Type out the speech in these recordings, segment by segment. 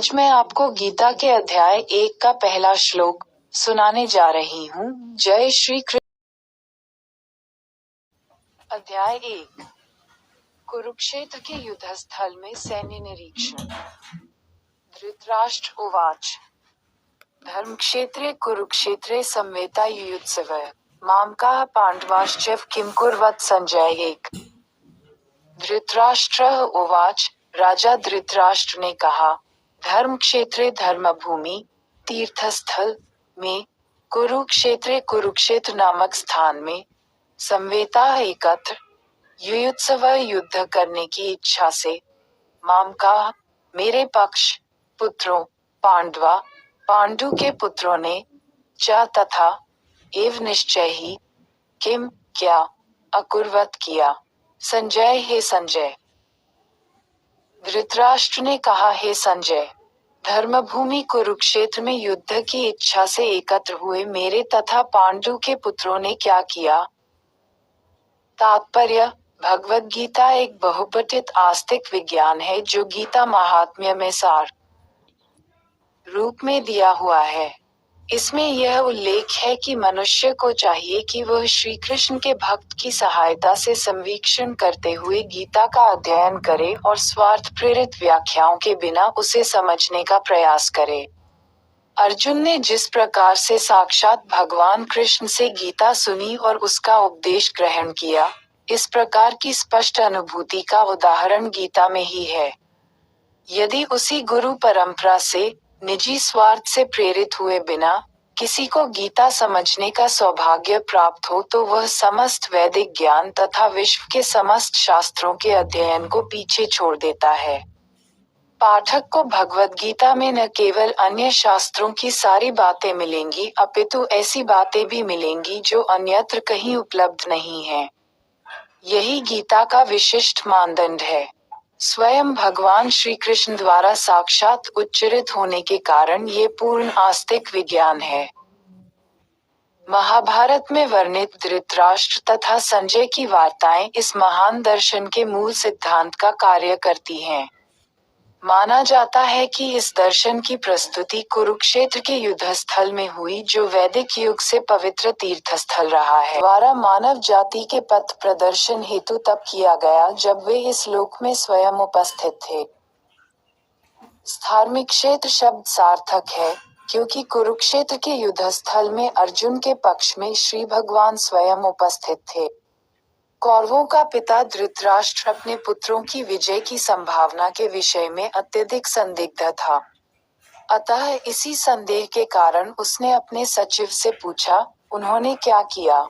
आज मैं आपको गीता के अध्याय 1 का पहला श्लोक सुनाने जा रही हूँ। जय श्री कृष्ण। अध्याय 1। कुरुक्षेत्र के युद्धस्थल में सैन्य निरीक्षण। धृतराष्ट्र उवाच धर्मक्षेत्रे कुरुक्षेत्रे संवेता युयुत्सवः मामकाः पांडवाश्चैव किं कुर्वत् संजय 1। धृतराष्ट्र उवाच राजा धृतराष्ट्र ने कहा, धर्म क्षेत्रे धर्म भूमि तीर्थस्थल में कुरुक्षेत्रे कुरुक्षेत्र नामक स्थान में संवेता एकत्र युयुत्सव युद्ध करने की इच्छा से मामका मेरे पक्ष पुत्रों पांडवा पांडु के पुत्रों ने च तथा एव निश्चय ही किम क्या अकुर्वत किया संजय हे संजय। धृतराष्ट्र ने कहा, हे संजय, धर्मभूमि कुरुक्षेत्र में युद्ध की इच्छा से एकत्र हुए मेरे तथा पांडु के पुत्रों ने क्या किया। तात्पर्य: भगवद गीता एक बहुपठित आस्तिक विज्ञान है जो गीता महात्म्य में सार रूप में दिया हुआ है। इसमें यह उल्लेख है कि मनुष्य को चाहिए कि वह श्री कृष्ण के भक्त की सहायता से संवीक्षण करते हुए गीता का अध्ययन करे और स्वार्थ प्रेरित व्याख्याओं के बिना उसे समझने का प्रयास करे। अर्जुन ने जिस प्रकार से साक्षात भगवान कृष्ण से गीता सुनी और उसका उपदेश ग्रहण किया, इस प्रकार की स्पष्ट अनुभूति का उदाहरण गीता में ही है। यदि उसी गुरु परंपरा से निजी स्वार्थ से प्रेरित हुए बिना किसी को गीता समझने का सौभाग्य प्राप्त हो तो वह समस्त वैदिक ज्ञान तथा विश्व के समस्त शास्त्रों के अध्ययन को पीछे छोड़ देता है। पाठक को भगवद गीता में न केवल अन्य शास्त्रों की सारी बातें मिलेंगी अपितु ऐसी बातें भी मिलेंगी जो अन्यत्र कहीं उपलब्ध नहीं हैं। यही गीता का विशिष्ट मानदंड है। स्वयं भगवान श्री कृष्ण द्वारा साक्षात उच्चरित होने के कारण ये पूर्ण आस्तिक विज्ञान है। महाभारत में वर्णित धृतराष्ट्र तथा संजय की वार्ताएं इस महान दर्शन के मूल सिद्धांत का कार्य करती हैं। माना जाता है कि इस दर्शन की प्रस्तुति कुरुक्षेत्र के युद्धस्थल में हुई जो वैदिक युग से पवित्र तीर्थस्थल रहा है, द्वारा मानव जाति के पथ प्रदर्शन हेतु तब किया गया जब वे इस लोक में स्वयं उपस्थित थे। धार्मिक क्षेत्र शब्द सार्थक है क्योंकि कुरुक्षेत्र के युद्धस्थल में अर्जुन के पक्ष में श्री भगवान स्वयं उपस्थित थे। कौरवों का पिता धृतराष्ट्र अपने पुत्रों की विजय की संभावना के विषय में अत्यधिक संदिग्ध था। अतः इसी संदेह के कारण उसने अपने सचिव से पूछा, उन्होंने क्या किया।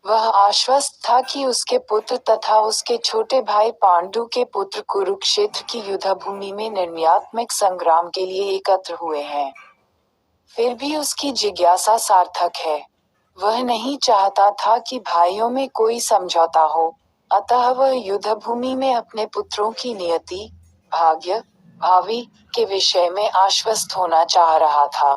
वह आश्वस्त था कि उसके पुत्र तथा उसके छोटे भाई पांडु के पुत्र कुरुक्षेत्र की युद्धभूमि में निर्णयात्मक संग्राम के लिए एकत्र हुए हैं। फिर भी उसकी जिज्ञासा सार्थक है। वह नहीं चाहता था कि भाइयों में कोई समझौता हो, अतः वह युद्धभूमि में अपने पुत्रों की नियति, भाग्य, भावी के विषय में आश्वस्त होना चाह रहा था।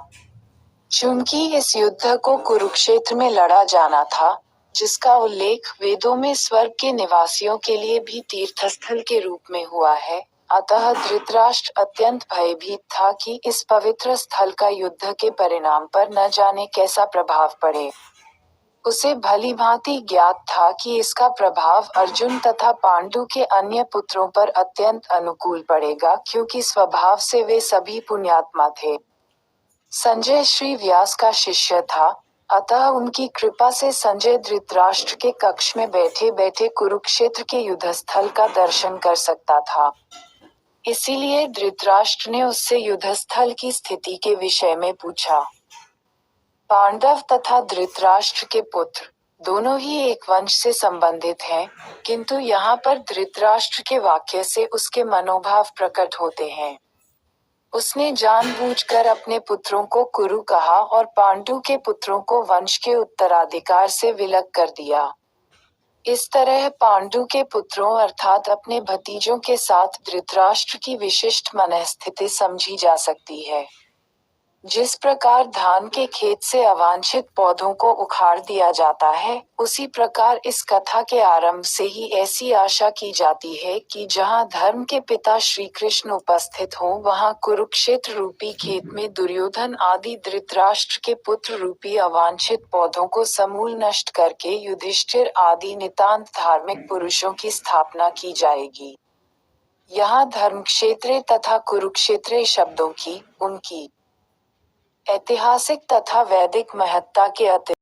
चूंकि इस युद्ध को कुरुक्षेत्र में लड़ा जाना था, जिसका उल्लेख वेदों में स्वर्ग के निवासियों के लिए भी तीर्थस्थल के रूप में हुआ है, अतः धृतराष्ट्र अत्यंत भयभीत था कि इस पवित्र स्थल का युद्ध के परिणाम पर न जाने कैसा प्रभाव पड़े। उसे भली भांति ज्ञात था कि इसका प्रभाव अर्जुन तथा पांडु के अन्य पुत्रों पर अत्यंत अनुकूल पड़ेगा क्योंकि स्वभाव से वे सभी पुण्यात्मा थे। संजय श्री व्यास का शिष्य था, अतः उनकी कृपा से संजय धृतराष्ट्र के कक्ष में बैठे बैठे कुरुक्षेत्र के युद्धस्थल का दर्शन कर सकता था। इसीलिए धृतराष्ट्र ने उससे युद्धस्थल की स्थिति के विषय में पूछा। पांडव तथा धृतराष्ट्र के पुत्र दोनों ही एक वंश से संबंधित हैं, किंतु यहाँ पर धृतराष्ट्र के वाक्य से उसके मनोभाव प्रकट होते हैं। उसने जानबूझकर अपने पुत्रों को कुरु कहा और पांडु के पुत्रों को वंश के उत्तराधिकार से विलग कर दिया। इस तरह पांडु के पुत्रों अर्थात अपने भतीजों के साथ धृतराष्ट्र की विशिष्ट मनःस्थिति समझी जा सकती है। जिस प्रकार धान के खेत से अवांछित पौधों को उखाड़ दिया जाता है, उसी प्रकार इस कथा के आरंभ से ही ऐसी आशा की जाती है कि जहां धर्म के पिता श्री कृष्ण उपस्थित हों, वहां कुरुक्षेत्र रूपी खेत में दुर्योधन आदि धृतराष्ट्र के पुत्र रूपी अवांछित पौधों को समूल नष्ट करके युधिष्ठिर आदि नितांत धार्मिक पुरुषों की स्थापना की जाएगी। यहाँ धर्मक्षेत्रे तथा कुरुक्षेत्रे शब्दों की, उनकी ऐतिहासिक तथा वैदिक महत्ता के अतिरिक्त